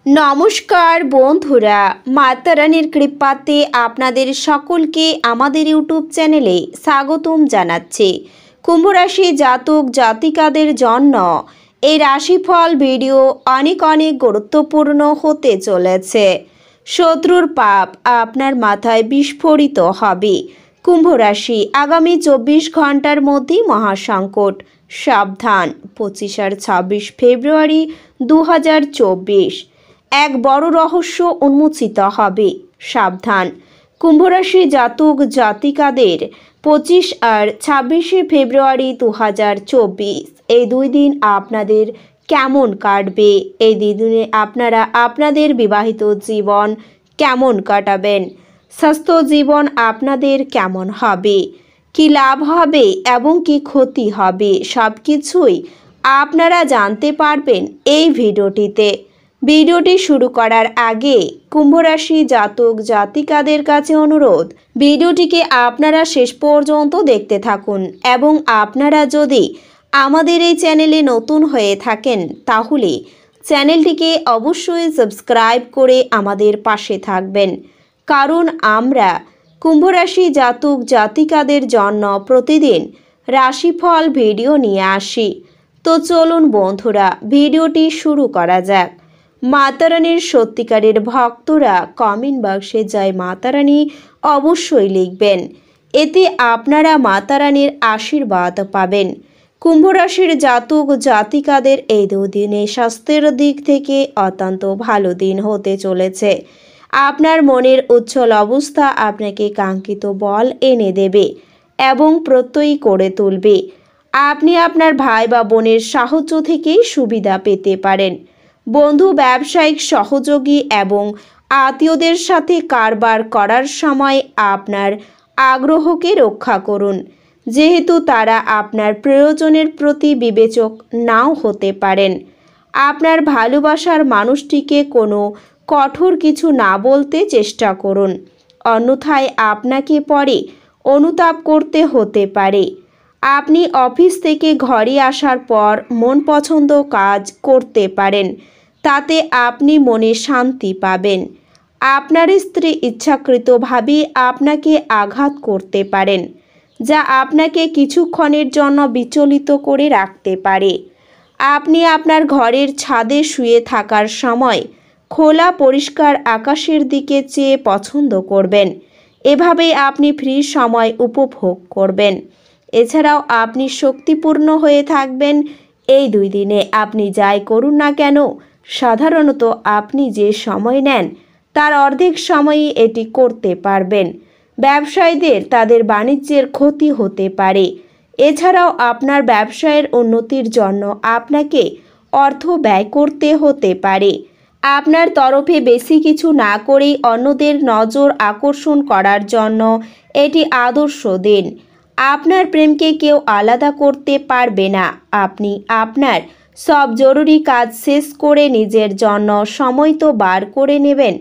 নমস্কার বন্ধুরা, মাতা রানীর কৃপাতে আপনাদের সকলকে আমাদের ইউটিউব চ্যানেলে স্বাগতম জানাচ্ছি। কুম্ভ রাশি জাতক জাতিকাদের জন্য এই রাশিফল ভিডিও অনেক গুরুত্বপূর্ণ হতে চলেছে। শত্রুর পাপ আপনার মাথায় বিস্ফোরিত হবে। কুম্ভ রাশি আগামী 24 ঘন্টার মধ্যেই মহাসংকট, সাবধান। 25 আর 26 ফেব্রুয়ারি 2024 এক বড় রহস্য উন্মোচিত হবে, সাবধান। কুম্ভরাশি জাতক জাতিকাদের 25 আর 26 ফেব্রুয়ারি 2024 এই দুই দিন আপনাদের কেমন কাটবে? এই দিনে আপনারা আপনাদের বিবাহিত জীবন কেমন কাটাবেন? স্বাস্থ্য জীবন আপনাদের কেমন হবে? কি লাভ হবে এবং কি ক্ষতি হবে, সব কিছুই আপনারা জানতে পারবেন এই ভিডিওটিতে। ভিডিওটি শুরু করার আগে কুম্ভরাশি জাতক জাতিকাদের কাছে অনুরোধ, ভিডিওটিকে আপনারা শেষ পর্যন্ত দেখতে থাকুন এবং আপনারা যদি আমাদের এই চ্যানেলে নতুন হয়ে থাকেন তাহলে চ্যানেলটিকে অবশ্যই সাবস্ক্রাইব করে আমাদের পাশে থাকবেন, কারণ আমরা কুম্ভরাশি জাতক জাতিকাদের জন্য প্রতিদিন রাশিফল ভিডিও নিয়ে আসি। তো চলুন বন্ধুরা, ভিডিওটি শুরু করা যাক। মাতা রানীর সত্যিকারের ভক্তরা কমেন্ট বক্সে জয় মাতা রানী অবশ্যই লিখবেন, এতে আপনারা মাতা রানীর আশীর্বাদ পাবেন। কুম্ভ রাশির জাতক জাতিকাদের এই দুদিনে স্বাস্থ্যের দিক থেকে অত্যন্ত ভালো দিন হতে চলেছে। আপনার মনের উজ্জ্বল অবস্থা আপনাকে কাঙ্ক্ষিত বল এনে দেবে এবং প্রত্যয়ী করে তুলবে। আপনি আপনার ভাই বা বোনের সাহায্য থেকেই সুবিধা পেতে পারেন। বন্ধু, ব্যবসায়িক সহযোগী এবং আত্মীয়দের সাথে কারবার করার সময় আপনার আগ্রহকে রক্ষা করুন, যেহেতু তারা আপনার প্রয়োজনের প্রতি বিবেচক নাও হতে পারেন। আপনার ভালোবাসার মানুষটিকে কোনো কঠোর কিছু না বলতে চেষ্টা করুন, অন্যথায় আপনাকে পরে অনুতাপ করতে হতে পারে। আপনি অফিস থেকে ঘরে আসার পর মন পছন্দ কাজ করতে পারেন, তাতে আপনি মনে শান্তি পাবেন। আপনার স্ত্রী ইচ্ছাকৃতভাবে আপনাকে আঘাত করতে পারেন, যা আপনাকে কিছুক্ষণের জন্য বিচলিত করে রাখতে পারে। আপনি আপনার ঘরের ছাদে শুয়ে থাকার সময় খোলা পরিষ্কার আকাশের দিকে চেয়ে পছন্দ করবেন, এভাবেই আপনি ফ্রি সময় উপভোগ করবেন। এছাড়াও আপনি শক্তিপূর্ণ হয়ে থাকবেন। এই দুই দিনে আপনি যাই করুন না কেন, সাধারণত আপনি যে সময় নেন তার অর্ধেক সময়ই এটি করতে পারবেন। ব্যবসায়ীদের তাদের বাণিজ্যের ক্ষতি হতে পারে। এছাড়াও আপনার ব্যবসায়ের উন্নতির জন্য আপনাকে অর্থ ব্যয় করতে হতে পারে। আপনার তরফে বেশি কিছু না করেই অন্যদের নজর আকর্ষণ করার জন্য এটি আদর্শ দিন। আপনার প্রেমকে কেউ আলাদা করতে পারবে না। আপনি আপনার সব জরুরি কাজ শেষ করে নিজের জন্য সময় তো বার করে নেবেন,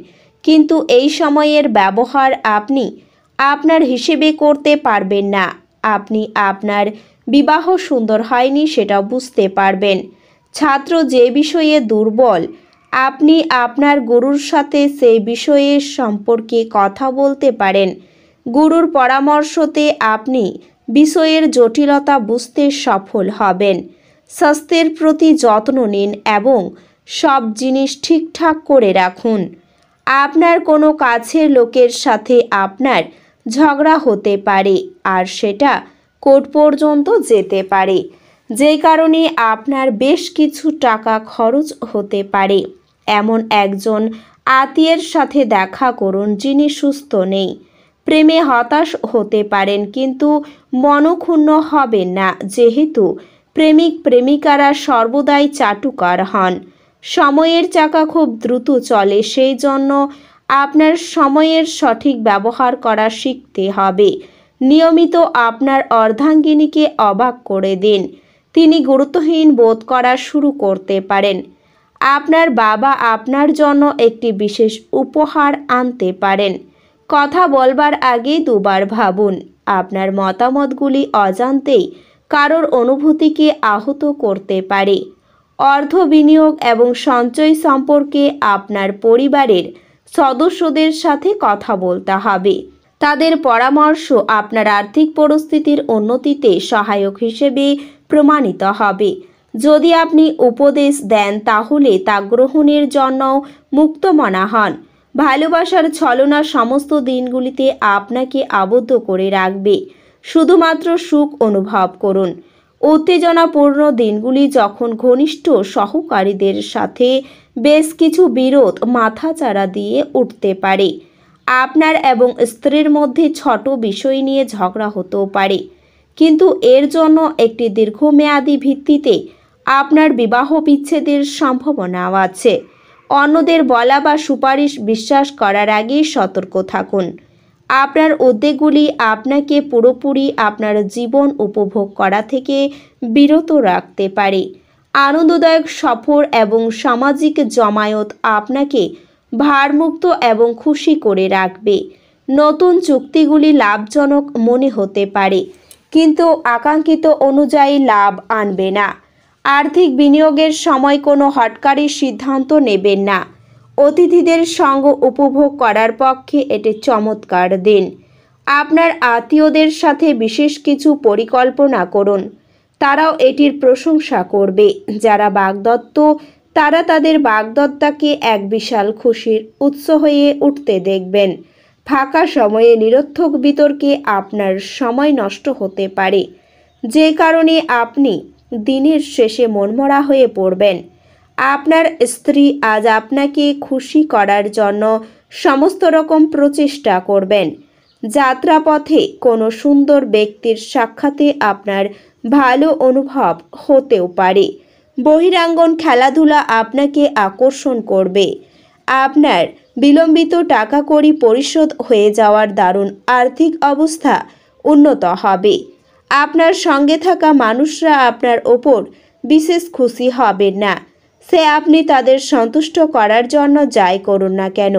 কিন্তু এই সময়ের ব্যবহার আপনি আপনার হিসেবে করতে পারবেন না। আপনি আপনার বিবাহ সুন্দর হয়নি সেটা বুঝতে পারবেন। ছাত্র যে বিষয়ে দুর্বল, আপনি আপনার গুরুর সাথে সেই বিষয়ে সম্পর্কে কথা বলতে পারেন। গুরুর পরামর্শতে আপনি বিষয়ের জটিলতা বুঝতে সফল হবেন। স্বাস্থ্যের প্রতি যত্ন নিন এবং সব জিনিস ঠিকঠাক করে রাখুন। আপনার কোনো কাছের লোকের সাথে আপনার ঝগড়া হতে পারে আর সেটা কোর্ট পর্যন্ত যেতে পারে, যে কারণে আপনার বেশ কিছু টাকা খরচ হতে পারে। এমন একজন আত্মীয়ের সাথে দেখা করুন যিনি সুস্থ নেই। প্রেমে হতাশ হতে পারেন, কিন্তু মনক্ষুণ্ণ হবেন না, যেহেতু প্রেমিক প্রেমিকারা সর্বদাই চাটুকার হন। সময়ের চাকা খুব দ্রুত চলে, সেই জন্য আপনার সময়ের সঠিক ব্যবহার করা শিখতে হবে। নিয়মিত আপনার অর্ধাঙ্গিনীকে অবাক করে দিন, তিনি গুরুত্বহীন বোধ করা শুরু করতে পারেন। আপনার বাবা আপনার জন্য একটি বিশেষ উপহার আনতে পারেন। কথা বলবার আগে দুবার ভাবুন। আপনার মতামতগুলি অজান্তেই কারোর অনুভূতিকে আহত করতে পারে। অর্থ বিনিয়োগ এবং সঞ্চয় সম্পর্কে আপনার পরিবারের সদস্যদের সাথে কথা বলতে হবে। তাদের পরামর্শ আপনার আর্থিক পরিস্থিতির উন্নতিতে সহায়ক হিসেবে প্রমাণিত হবে। যদি আপনি উপদেশ দেন তাহলে তা গ্রহণের জন্য মুক্তমনা হন। ভালোবাসার ছলনা সমস্ত দিনগুলিতে আপনাকে আবদ্ধ করে রাখবে। শুধুমাত্র সুখ অনুভব করুন। উত্তেজনাপূর্ণ দিনগুলি যখন ঘনিষ্ঠ সহকারীদের সাথে বেশ কিছু বিরোধ মাথাচাড়া দিয়ে উঠতে পারে। আপনার এবং স্ত্রীর মধ্যে ছোট বিষয় নিয়ে ঝগড়া হতেও পারে, কিন্তু এর জন্য একটি দীর্ঘমেয়াদী ভিত্তিতে আপনার বিবাহ বিচ্ছেদের সম্ভাবনাও আছে। অন্যদের বলা বা সুপারিশ বিশ্বাস করার আগে সতর্ক থাকুন। আপনার উদ্বেগগুলি আপনাকে পুরোপুরি আপনার জীবন উপভোগ করা থেকে বিরত রাখতে পারে। আনন্দদায়ক সফর এবং সামাজিক জমায়েত আপনাকে ভারমুক্ত এবং খুশি করে রাখবে। নতুন চুক্তিগুলি লাভজনক মনে হতে পারে, কিন্তু আকাঙ্ক্ষিত অনুযায়ী লাভ আনবে না। আর্থিক বিনিয়োগের সময় কোনো হঠকারী সিদ্ধান্ত নেবেন না। অতিথিদের সঙ্গ উপভোগ করার পক্ষে এটি চমৎকার দিন। আপনার আত্মীয়দের সাথে বিশেষ কিছু পরিকল্পনা করুন, তারাও এটির প্রশংসা করবে। যারা বাগদত্ত তারা তাদের বাগদত্তাকে এক বিশাল খুশির উৎস হয়ে উঠতে দেখবেন। ফাঁকা সময়ে নিরর্থক বিতর্কে আপনার সময় নষ্ট হতে পারে, যে কারণে আপনি দিনের শেষে মনমরা হয়ে পড়বেন। আপনার স্ত্রী আজ আপনাকে খুশি করার জন্য সমস্ত রকম প্রচেষ্টা করবেন। যাত্রাপথে কোনো সুন্দর ব্যক্তির সাক্ষাতে আপনার ভালো অনুভব হতেও পারে। বহিরাঙ্গন খেলাধুলা আপনাকে আকর্ষণ করবে। আপনার বিলম্বিত টাকা কড়ি পরিশোধ হয়ে যাওয়ার দারুণ আর্থিক অবস্থা উন্নত হবে। আপনার সঙ্গে থাকা মানুষরা আপনার ওপর বিশেষ খুশি হবেন না, সে আপনি তাদের সন্তুষ্ট করার জন্য যাই করুন না কেন।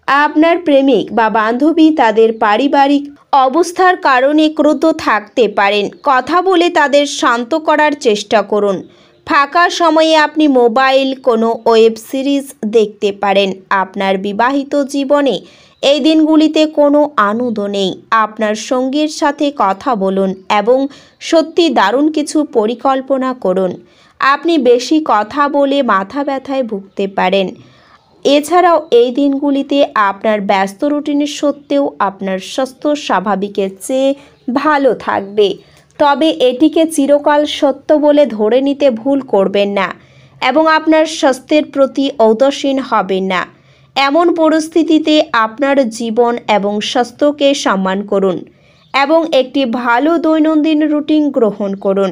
আপনার প্রেমিক বা বান্ধবী তাদের পারিবারিক অবস্থার কারণে ক্রুদ্ধ থাকতে পারেন। কথা বলে তাদের শান্ত করার চেষ্টা করুন। ফাঁকা সময়ে আপনি মোবাইল কোনো ওয়েব সিরিজ দেখতে পারেন। আপনার বিবাহিত জীবনে এই দিনগুলিতে কোনো আনন্দ নেই। আপনার সঙ্গীর সাথে কথা বলুন এবং সত্যি দারুণ কিছু পরিকল্পনা করুন। আপনি বেশি কথা বলে মাথা ব্যথায় ভুগতে পারেন। এছাড়াও এই দিনগুলিতে আপনার ব্যস্ত রুটিনের সত্ত্বেও আপনার স্বাস্থ্য স্বাভাবিকের চেয়ে ভালো থাকবে। তবে এটিকে চিরকাল সত্য বলে ধরে নিতে ভুল করবেন না এবং আপনার স্বাস্থ্যের প্রতি ঔদাসীন হবেন না। এমন পরিস্থিতিতে আপনার জীবন এবং স্বাস্থ্যকে সম্মান করুন এবং একটি ভালো দৈনন্দিন রুটিন গ্রহণ করুন।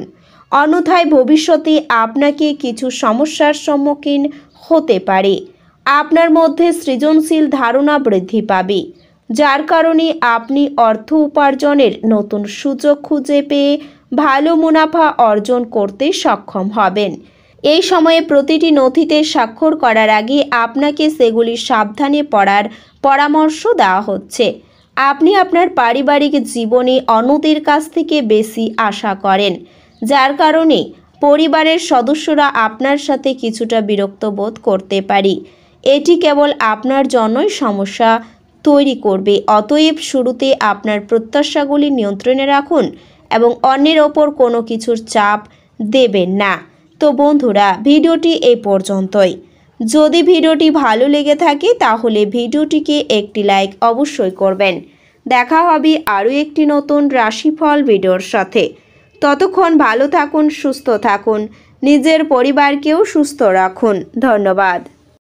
অন্যথায় ভবিষ্যতে আপনাকে কিছু সমস্যার সম্মুখীন হতে পারে। আপনার মধ্যে সৃজনশীল ধারণা বৃদ্ধি পাবে, যার কারণে আপনি অর্থ উপার্জনের নতুন সুযোগ খুঁজে পেয়ে ভালো মুনাফা অর্জন করতে সক্ষম হবেন। এই সময়ে প্রতিটি নথিতে স্বাক্ষর করার আগে আপনাকে সেগুলি সাবধানে পড়ার পরামর্শ দেওয়া হচ্ছে। আপনি আপনার পারিবারিক জীবনে অন্যদের কাছ থেকে বেশি আশা করেন, যার কারণে পরিবারের সদস্যরা আপনার সাথে কিছুটা বিরক্ত বোধ করতে পারে। এটি কেবল আপনার জন্যই সমস্যা তৈরি করবে। অতএব শুরুতে আপনার প্রত্যাশাগুলি নিয়ন্ত্রণে রাখুন এবং অন্যের ওপর কোনো কিছুর চাপ দেবেন না। তো বন্ধুরা, ভিডিওটি এই পর্যন্তই। যদি ভিডিওটি ভালো লেগে থাকে তাহলে ভিডিওটিকে একটি লাইক অবশ্যই করবেন। দেখা হবে আরও একটি নতুন রাশিফল ভিডিওর সাথে। ততক্ষণ ভালো থাকুন, সুস্থ থাকুন, নিজের পরিবারকেও সুস্থ রাখুন। ধন্যবাদ।